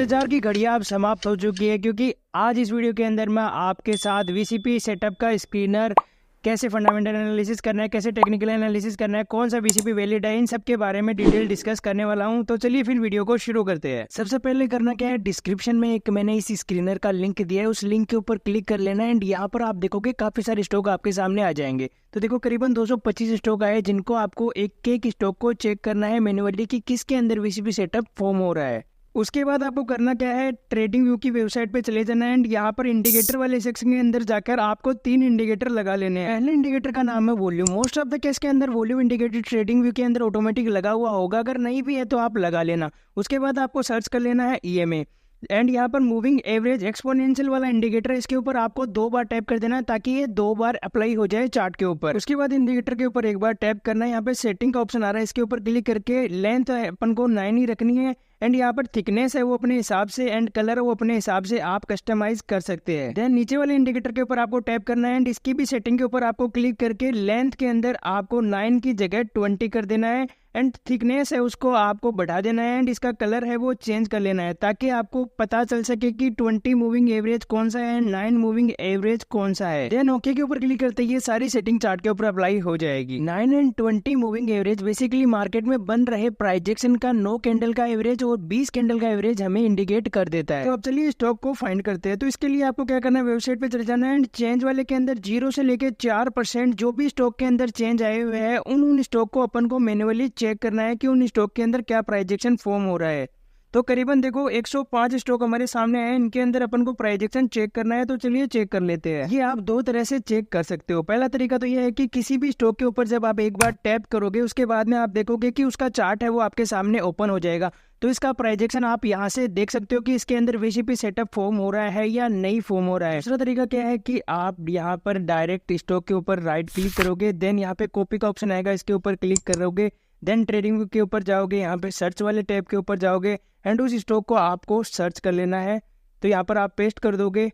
इंतजार की घड़ियां अब समाप्त हो चुकी है, क्योंकि आज इस वीडियो के अंदर मैं आपके साथ वीसीपी सेटअप का स्क्रीनर कैसे फंडामेंटल एनालिसिस करना है, कैसे टेक्निकल एनालिसिस करना है, कौन सा वीसीपी वैलिड है, इन सब के बारे में डिटेल डिस्कस करने वाला हूं। तो चलिए फिर वीडियो को शुरू करते हैं। सबसे पहले करना क्या है, डिस्क्रिप्शन में एक मैंने इस स्क्रीनर का लिंक दिया है, उस लिंक के ऊपर क्लिक कर लेना है। एंड यहाँ पर आप देखोगे काफी सारे स्टॉक आपके सामने आ जाएंगे। तो देखो करीबन 225 स्टॉक आए, जिनको आपको एक एक स्टॉक को चेक करना है मैन्युअली कि किसके अंदर वीसीपी सेटअप फॉर्म हो रहा है। उसके बाद आपको करना क्या है, ट्रेडिंग व्यू की वेबसाइट पे चले जाना है। एंड यहाँ पर इंडिकेटर वाले सेक्शन के अंदर जाकर आपको 3 इंडिकेटर लगा लेने हैं। पहले इंडिकेटर का नाम है volume. Most of the case के अंदर वॉल्यूम इंडिकेटर ट्रेडिंग व्यू के अंदर ऑटोमेटिक लगा हुआ होगा, अगर नहीं भी है तो आप लगा लेना। उसके बाद आपको सर्च कर लेना है ईएमए। एंड यहाँ पर मूविंग एवरेज एक्सपोनेंशियल वाला इंडिकेटर, इसके ऊपर आपको 2 बार टैप कर देना है ताकि ये 2 बार अप्लाई हो जाए चार्ट के ऊपर। उसके बाद इंडिकेटर के ऊपर एक बार टैप करना है। यहाँ पे सेटिंग का ऑप्शन आ रहा है, इसके ऊपर क्लिक करके लेंथ अपन को 9 ही रखनी है। एंड यहाँ पर थिकनेस है वो अपने हिसाब से, एंड कलर है वो अपने हिसाब से आप कस्टमाइज कर सकते हैं। देन नीचे वाले इंडिकेटर के ऊपर आपको टैप करना है। एंड इसकी भी सेटिंग के ऊपर आपको क्लिक करके लेंथ के अंदर आपको 9 की जगह 20 कर देना है। एंड थिकनेस है उसको आपको बढ़ा देना है। एंड इसका कलर है वो चेंज कर लेना है ताकि आपको पता चल सके कि 20 मूविंग एवरेज कौन सा है, 9 मूविंग एवरेज कौन सा है। देन ओके के ऊपर क्लिक करते ही ये सारी सेटिंग चार्ट के ऊपर अप्लाई हो जाएगी। 9 and 20 moving average basically market में बन रहे प्राइजेक्शन का 9 कैंडल का एवरेज और 20 कैंडल का एवरेज हमें इंडिकेट कर देता है। तो अब चलिए स्टॉक को फाइंड करते हैं। तो इसके लिए आपको क्या करना है, वेबसाइट पे चले जाना है। एंड चेंज वाले के अंदर 0 से लेके 4% जो भी स्टॉक के अंदर चेंज आए हुए हैं उन स्टॉक को अपन को मैन्युअली चेक करना है कि उन स्टॉक के अंदर क्या प्राइजेक्शन फॉर्म हो रहा है। तो करीबन देखो 105 स्टॉक हमारे सामने आए, इनके अंदर अपन को प्राइजेक्शन चेक करना है। तो चलिए चेक कर लेते हैं। ये आप 2 तरह से चेक कर सकते हो। पहला तरीका तो ये है कि किसी भी स्टॉक के ऊपर जब आप एक बार टैप करोगे उसके बाद में आप देखोगे कि उसका चार्ट है वो आपके सामने ओपन हो जाएगा। तो इसका प्राइजेक्शन आप यहाँ से देख सकते हो कि इसके अंदर वीसीपी सेटअप फॉर्म हो रहा है या नहीं फॉर्म हो रहा है। दूसरा तरीका क्या है कि आप यहाँ पर डायरेक्ट स्टॉक के ऊपर राइट क्लिक करोगे, देन यहाँ पे कॉपी का ऑप्शन आएगा, इसके ऊपर क्लिक करोगे, देन ट्रेडिंग के ऊपर जाओगे, यहाँ पे सर्च वाले टैब के ऊपर जाओगे एंड उस स्टॉक को आपको सर्च कर लेना है। तो यहाँ पर आप पेस्ट कर दोगे,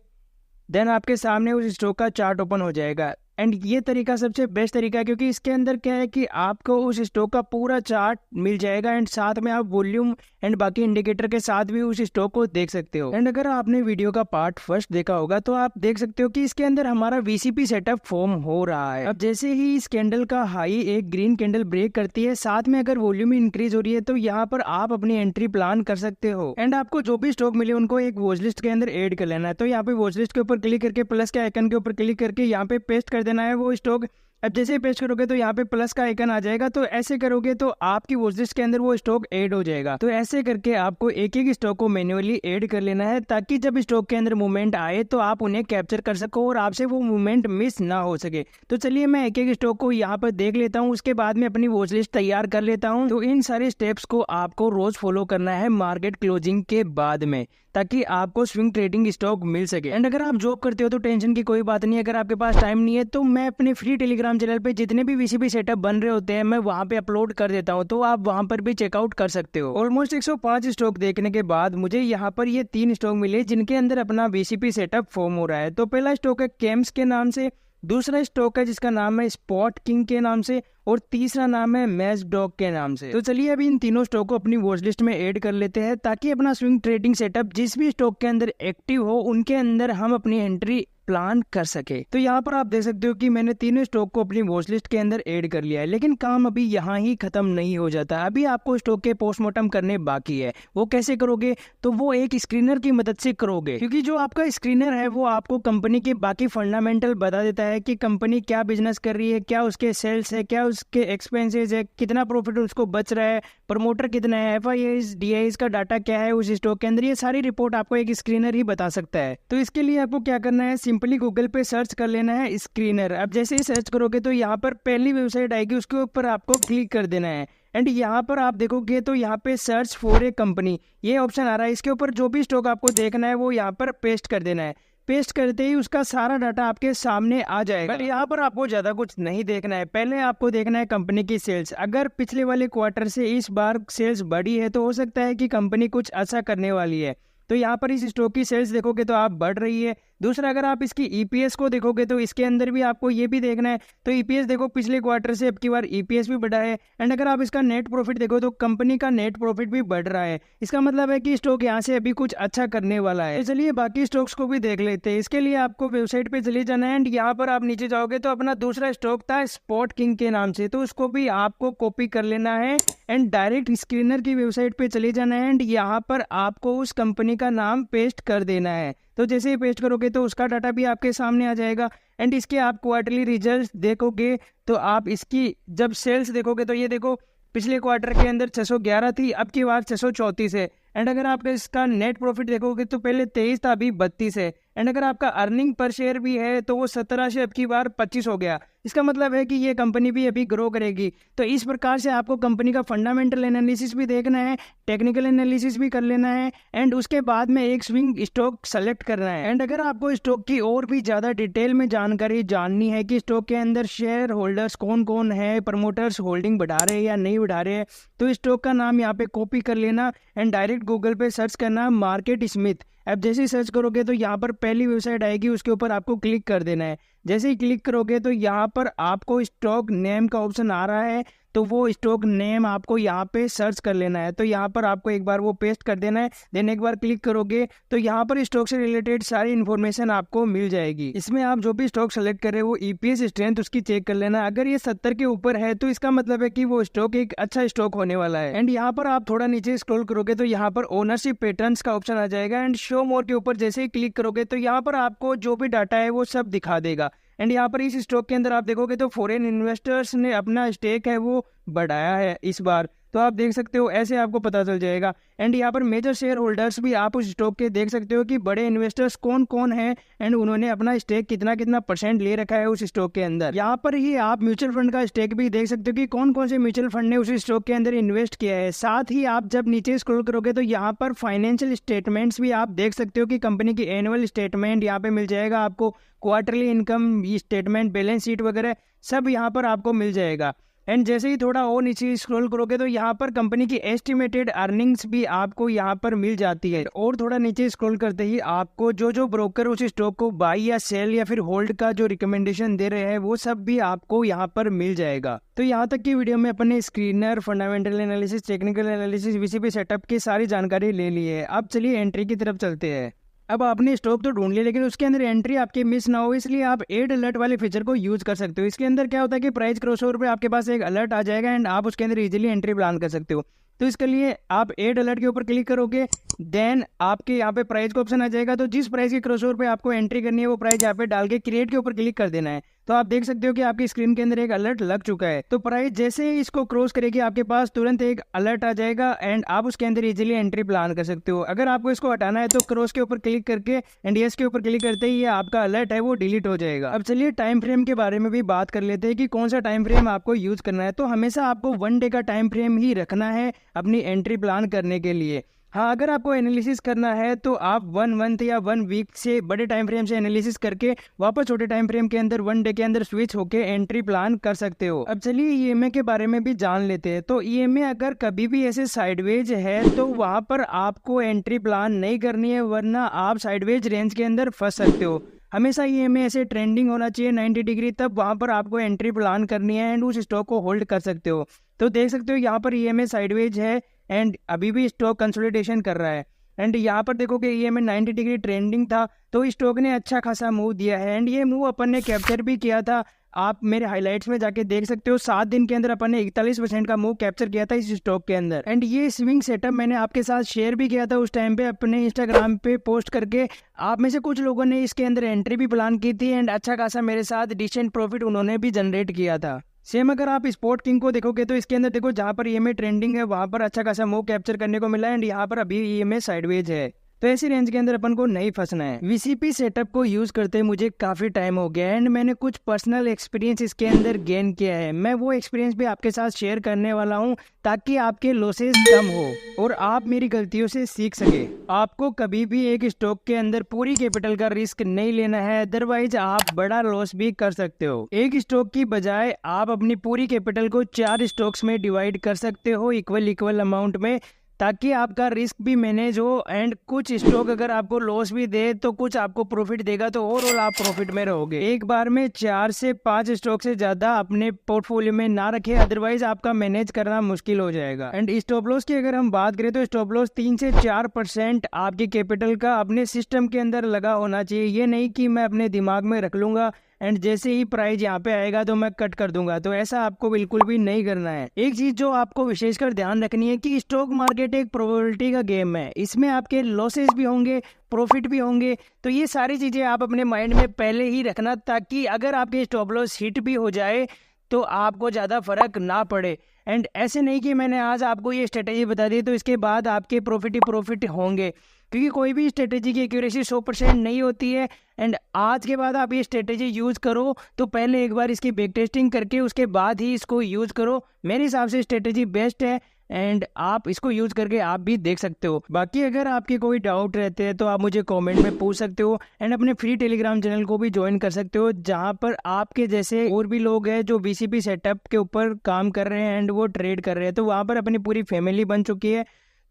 देन आपके सामने उस स्टॉक का चार्ट ओपन हो जाएगा। एंड ये तरीका सबसे बेस्ट तरीका है क्योंकि इसके अंदर क्या है कि आपको उस स्टॉक का पूरा चार्ट मिल जाएगा एंड साथ में आप वॉल्यूम एंड बाकी इंडिकेटर के साथ भी उस स्टॉक को देख सकते हो। एंड अगर आपने वीडियो का पार्ट फर्स्ट देखा होगा तो आप देख सकते हो कि इसके अंदर हमारा वीसीपी सेटअप फॉर्म हो रहा है। अब जैसे ही इस कैंडल का हाई एक ग्रीन कैंडल ब्रेक करती है, साथ में अगर वॉल्यूम इंक्रीज हो रही है, तो यहाँ पर आप अपनी एंट्री प्लान कर सकते हो। एंड आपको जो भी स्टॉक मिले उनको एक वॉच लिस्ट के अंदर ऐड कर लेना है। तो यहाँ पे वॉच लिस्ट के ऊपर क्लिक करके प्लस के आइकन के ऊपर क्लिक करके यहाँ पे पेस्ट कर देना है वो स्टॉक। अब जैसे ही पेस्ट करोगे तो यहाँ पे प्लस का आइकन आ जाएगा। तो ऐसे करोगे तो आपकी वॉच लिस्ट के अंदर वो स्टॉक ऐड हो जाएगा। तो ऐसे करके आपको एक एक स्टॉक को मैन्युअली ऐड कर लेना है ताकि जब स्टॉक के अंदर मूवमेंट आए तो आप उन्हें कैप्चर कर सको और आपसे वो मूवमेंट मिस ना हो सके। तो चलिए मैं एक एक स्टॉक को यहाँ पर देख लेता हूँ, उसके बाद में अपनी वॉच लिस्ट तैयार कर लेता हूँ। तो इन सारे स्टेप्स को आपको रोज फॉलो करना है मार्केट क्लोजिंग के बाद में, ताकि आपको स्विंग ट्रेडिंग स्टॉक मिल सके। एंड अगर आप जॉब करते हो तो टेंशन की कोई बात नहीं। अगर आपके पास टाइम नहीं है तो मैं अपने फ्री टेलीग्राम चैनल पे जितने भी वीसीपी सेटअप बन रहे होते हैं मैं वहां पे अपलोड कर देता हूं, तो आप वहां पर भी चेकआउट कर सकते हो। ऑलमोस्ट 105 स्टॉक देखने के बाद मुझे यहाँ पर ये 3 स्टॉक मिले जिनके अंदर अपना वीसीपी सेटअप फॉर्म हो रहा है। तो पहला स्टॉक है केम्स के नाम से, दूसरा स्टॉक है जिसका नाम है स्पॉट किंग के नाम से, और तीसरा नाम है मैच डॉग के नाम से। तो चलिए अभी इन तीनों स्टॉक को अपनी वॉच लिस्ट में ऐड कर लेते हैं ताकि अपना स्विंग ट्रेडिंग सेटअप जिस भी स्टॉक के अंदर एक्टिव हो उनके अंदर हम अपनी एंट्री प्लान कर सके। तो यहाँ पर आप देख सकते हो कि मैंने तीनों स्टॉक को अपनी वॉच लिस्ट के अंदर ऐड कर लिया है। लेकिन काम अभी यहाँ ही खत्म नहीं हो जाता, अभी आपको स्टॉक के पोस्टमार्टम करने बाकी है। वो कैसे करोगे, तो वो एक स्क्रीनर की मदद से करोगे, क्योंकि जो आपका स्क्रीनर है वो आपको कंपनी के बाकी फंडामेंटल बता देता है कि कंपनी क्या बिजनेस कर रही है, क्या उसके सेल्स है, क्या उसके एक्सपेंसेस है, कितना प्रॉफिट उसको बच रहा है, प्रमोटर कितना है, एफआईआईज डीआईज का डाटा क्या है उस स्टॉक के अंदर। ये सारी रिपोर्ट आपको एक स्क्रीनर ही बता सकता है। तो इसके लिए आपको क्या करना है, सिंपली गूगल पे सर्च कर लेना है स्क्रीनर। अब जैसे ही सर्च करोगे तो यहाँ पर पहली वेबसाइट आएगी, उसके ऊपर आपको क्लिक कर देना है। एंड यहाँ पर आप देखोगे तो यहाँ पे सर्च फॉर ए कंपनी ये ऑप्शन आ रहा है, इसके ऊपर जो भी स्टॉक आपको देखना है वो यहाँ पर पेस्ट कर देना है। पेस्ट करते ही उसका सारा डाटा आपके सामने आ जाएगा। बट यहाँ पर आपको ज्यादा कुछ नहीं देखना है, पहले आपको देखना है कंपनी की सेल्स। अगर पिछले वाले क्वार्टर से इस बार सेल्स बढ़ी है तो हो सकता है कि कंपनी कुछ अच्छा करने वाली है। तो यहाँ पर इस स्टॉक की सेल्स देखोगे तो आप बढ़ रही है। दूसरा, अगर आप इसकी ईपीएस को देखोगे तो इसके अंदर भी आपको ये भी देखना है। तो ईपीएस देखो, पिछले क्वार्टर से अब की बार ईपीएस भी बढ़ा है। एंड अगर आप इसका नेट प्रॉफिट देखो तो कंपनी का नेट प्रॉफिट भी बढ़ रहा है। इसका मतलब है कि स्टॉक यहाँ से अभी कुछ अच्छा करने वाला है। तो चलिए बाकी स्टॉक्स को भी देख लेते हैं। इसके लिए आपको वेबसाइट पे चले जाना है एंड यहाँ पर आप नीचे जाओगे तो अपना दूसरा स्टॉक था स्पॉट किंग के नाम से, तो उसको भी आपको कॉपी कर लेना है एंड डायरेक्ट स्क्रीनर की वेबसाइट पे चले जाना है एंड यहाँ पर आपको उस कंपनी का नाम पेस्ट कर देना है। तो जैसे ही पेस्ट करोगे तो उसका डाटा भी आपके सामने आ जाएगा एंड इसके आप क्वार्टरली रिजल्ट देखोगे तो आप इसकी जब सेल्स देखोगे तो ये देखो, पिछले क्वार्टर के अंदर 611 थी, अब की बार 634 है। एंड अगर आप इसका नेट प्रॉफिट देखोगे तो पहले 23 था, अभी 32 है। एंड अगर आपका अर्निंग पर शेयर भी है तो वो 17 से अब की बार 25 हो गया। इसका मतलब है कि ये कंपनी भी अभी ग्रो करेगी। तो इस प्रकार से आपको कंपनी का फंडामेंटल एनालिसिस भी देखना है, टेक्निकल एनालिसिस भी कर लेना है एंड उसके बाद में एक स्विंग स्टॉक सेलेक्ट करना है। एंड अगर आपको स्टॉक की और भी ज़्यादा डिटेल में जानकारी जाननी है कि स्टॉक के अंदर शेयर होल्डर्स कौन कौन है, प्रमोटर्स होल्डिंग बढ़ा रहे हैं या नहीं बढ़ा रहे हैं, तो स्टॉक का नाम यहाँ पे कॉपी कर लेना एंड डायरेक्ट गूगल पे सर्च करना मार्केट स्मिथ। अब जैसे ही सर्च करोगे तो यहाँ पर पहली वेबसाइट आएगी, उसके ऊपर आपको क्लिक कर देना है। जैसे ही क्लिक करोगे तो यहाँ पर आपको स्टॉक नेम का ऑप्शन आ रहा है, तो वो स्टॉक नेम आपको यहाँ पे सर्च कर लेना है। तो यहाँ पर आपको एक बार वो पेस्ट कर देना है, देन एक बार क्लिक करोगे तो यहाँ पर स्टॉक से रिलेटेड सारी इन्फॉर्मेशन आपको मिल जाएगी। इसमें आप जो भी स्टॉक सेलेक्ट कर रहे हो वो ईपीएस स्ट्रेंथ उसकी चेक कर लेना। अगर ये 70 के ऊपर है तो इसका मतलब है कि वो स्टॉक एक अच्छा स्टॉक होने वाला है। एंड यहाँ पर आप थोड़ा नीचे स्क्रॉल करोगे तो यहाँ पर ओनरशिप पैटर्न्स का ऑप्शन आ जाएगा एंड शो मोर के ऊपर जैसे ही क्लिक करोगे तो यहाँ पर आपको जो भी डाटा है वो सब दिखा देगा। एंड यहाँ पर इस स्टॉक के अंदर आप देखोगे तो फॉरेन इन्वेस्टर्स ने अपना स्टेक है वो बढ़ाया है इस बार, तो आप देख सकते हो, ऐसे आपको पता चल जाएगा। एंड यहाँ पर मेजर शेयर होल्डर्स भी आप उस स्टॉक के देख सकते हो कि बड़े इन्वेस्टर्स कौन कौन हैं एंड उन्होंने अपना स्टेक कितना कितना % ले रखा है उस स्टॉक के अंदर। यहाँ पर ही आप म्यूचुअल फंड का स्टेक भी देख सकते हो कि कौन कौन से म्यूचुअल फंड ने उस स्टॉक के अंदर इन्वेस्ट किया है। साथ ही आप जब नीचे स्क्रॉल करोगे तो यहाँ पर फाइनेंशियल स्टेटमेंट्स भी आप देख सकते हो कि कंपनी की एनुअल स्टेटमेंट यहाँ पे मिल जाएगा आपको, quarterly income statement, balance sheet वगैरह सब यहाँ पर आपको मिल जाएगा। एंड जैसे ही थोड़ा और नीचे स्क्रॉल करोगे तो यहाँ पर कंपनी की एस्टिमेटेड अर्निंग्स भी आपको यहाँ पर मिल जाती है। और थोड़ा नीचे स्क्रॉल करते ही आपको जो ब्रोकर उस स्टॉक को बाई या सेल या फिर होल्ड का जो रिकमेंडेशन दे रहे हैं वो सब भी आपको यहाँ पर मिल जाएगा। तो यहाँ तक की वीडियो में अपने screener, fundamental analysis, technical analysis, VCP setup की सारी जानकारी ले ली है। अब चलिए एंट्री की तरफ चलते हैं। अब आपने स्टॉक तो ढूंढ लिया लेकिन उसके अंदर एंट्री आपके मिस ना हो, इसलिए आप एड अलर्ट वाले फीचर को यूज कर सकते हो। इसके अंदर क्या होता है कि प्राइस क्रॉसओवर पे आपके पास एक अलर्ट आ जाएगा एंड आप उसके अंदर इजीली एंट्री प्लान कर सकते हो। तो इसके लिए आप एड अलर्ट के ऊपर क्लिक करोगे, देन आपके यहाँ पे प्राइस का ऑप्शन आ जाएगा। तो जिस प्राइस के क्रॉसओवर पे आपको एंट्री करनी है वो प्राइस यहाँ पे डाल के क्रिएट के ऊपर क्लिक कर देना है। तो आप देख सकते हो कि आपकी स्क्रीन के अंदर एक अलर्ट लग चुका है। तो प्राइस जैसे ही इसको क्रॉस करेगी आपके पास तुरंत एक अलर्ट आ जाएगा एंड आप उसके अंदर इजीली एंट्री प्लान कर सकते हो। अगर आपको इसको हटाना है तो क्रॉस के ऊपर क्लिक करके एंड यस के ऊपर क्लिक करते ही आपका अलर्ट है वो डिलीट हो जाएगा। अब चलिए टाइम फ्रेम के बारे में भी बात कर लेते हैं कि कौन सा टाइम फ्रेम आपको यूज करना है। तो हमेशा आपको 1 डे का टाइम फ्रेम ही रखना है अपनी एंट्री प्लान करने के लिए। हाँ, अगर आपको एनालिसिस करना है तो आप 1 मंथ या 1 वीक से बड़े टाइम फ्रेम से एनालिसिस करके वापस छोटे टाइम फ्रेम के अंदर 1 डे के अंदर स्विच होके एंट्री प्लान कर सकते हो। अब चलिए ईएमए के बारे में भी जान लेते हैं। तो ईएमए अगर कभी भी ऐसे साइडवेज है तो वहां पर आपको एंट्री प्लान नहीं करनी है, वरना आप साइडवेज रेंज के अंदर फंस सकते हो। हमेशा ईएमए ऐसे ट्रेंडिंग होना चाहिए 90 डिग्री, तब वहां पर आपको एंट्री प्लान करनी है एंड उस स्टॉक को होल्ड कर सकते हो। तो देख सकते हो यहाँ पर ईएमए साइडवेज है एंड अभी भी स्टॉक कंसोलिडेशन कर रहा है। एंड यहाँ पर देखो कि ईएमए 90 डिग्री ट्रेंडिंग था तो स्टॉक ने अच्छा खासा मूव दिया है एंड ये मूव अपन ने कैप्चर भी किया था। आप मेरे हाइलाइट्स में जाके देख सकते हो 7 दिन के अंदर अपन ने 41% का मूव कैप्चर किया था इस स्टॉक के अंदर। एंड ये स्विंग सेटअप मैंने आपके साथ शेयर भी किया था उस टाइम पे अपने इंस्टाग्राम पे पोस्ट करके। आप में से कुछ लोगों ने इसके अंदर एंट्री भी प्लान की थी एंड अच्छा खासा मेरे साथ डिसेंट प्रॉफिट उन्होंने भी जनरेट किया था। सेम अगर आप स्पॉट किंग को देखोगे तो इसके अंदर देखो जहाँ पर ईएमए ट्रेंडिंग है वहां पर अच्छा खासा मूव कैप्चर करने को मिला एंड यहाँ पर अभी ईएमए साइडवेज है। तो ऐसी रेंज के अंदर अपन को नहीं फंसना है। वीसीपी सेटअप को यूज करते मुझे काफी टाइम हो गया एंड मैंने कुछ पर्सनल एक्सपीरियंस इसके अंदर गेन किया है। मैं वो एक्सपीरियंस भी आपके साथ शेयर करने वाला हूँ ताकि आपके लॉसेस कम हो और आप मेरी गलतियों से सीख सके। आपको कभी भी एक स्टॉक के अंदर पूरी कैपिटल का रिस्क नहीं लेना है, अदरवाइज आप बड़ा लॉस भी कर सकते हो। एक स्टॉक की बजाय आप अपनी पूरी कैपिटल को 4 स्टॉक्स में डिवाइड कर सकते हो इक्वल अमाउंट में, ताकि आपका रिस्क भी मैनेज हो एंड कुछ स्टॉक अगर आपको लॉस भी दे तो कुछ आपको प्रॉफिट देगा, तो ओवरऑल आप प्रॉफिट में रहोगे। एक बार में 4 से 5 स्टॉक से ज्यादा अपने पोर्टफोलियो में ना रखें, अदरवाइज आपका मैनेज करना मुश्किल हो जाएगा। एंड स्टॉप लॉस की अगर हम बात करें तो स्टॉप लॉस 3 से 4% आपके कैपिटल का अपने सिस्टम के अंदर लगा होना चाहिए। ये नहीं कि मैं अपने दिमाग में रख लूंगा एंड जैसे ही प्राइस यहाँ पे आएगा तो मैं कट कर दूंगा, तो ऐसा आपको बिल्कुल भी नहीं करना है। एक चीज जो आपको विशेषकर ध्यान रखनी है कि स्टॉक मार्केट एक प्रोबेबिलिटी का गेम है, इसमें आपके लॉसेस भी होंगे, प्रॉफिट भी होंगे। तो ये सारी चीजें आप अपने माइंड में पहले ही रखना, ताकि अगर आपके स्टॉप लॉस हिट भी हो जाए तो आपको ज़्यादा फर्क ना पड़े। एंड ऐसे नहीं कि मैंने आज आपको ये स्ट्रेटेजी बता दी तो इसके बाद आपके प्रॉफिट ही प्रॉफिट होंगे, क्योंकि कोई भी स्ट्रेटेजी की एक्यूरेसी 100% नहीं होती है। एंड आज के बाद आप ये स्ट्रेटेजी यूज़ करो तो पहले एक बार इसकी बैक टेस्टिंग करके उसके बाद ही इसको यूज़ करो। मेरे हिसाब से स्ट्रेटेजी बेस्ट है एंड आप इसको यूज़ करके आप भी देख सकते हो। बाकी अगर आपके कोई डाउट रहते हैं तो आप मुझे कमेंट में पूछ सकते हो एंड अपने फ्री टेलीग्राम चैनल को भी ज्वाइन कर सकते हो, जहां पर आपके जैसे और भी लोग हैं जो बीसीपी सेटअप के ऊपर काम कर रहे हैं एंड वो ट्रेड कर रहे हैं। तो वहां पर अपनी पूरी फैमिली बन चुकी है,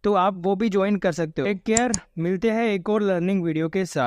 तो आप वो भी ज्वाइन कर सकते हो। टेक केयर, मिलते हैं एक और लर्निंग वीडियो के साथ।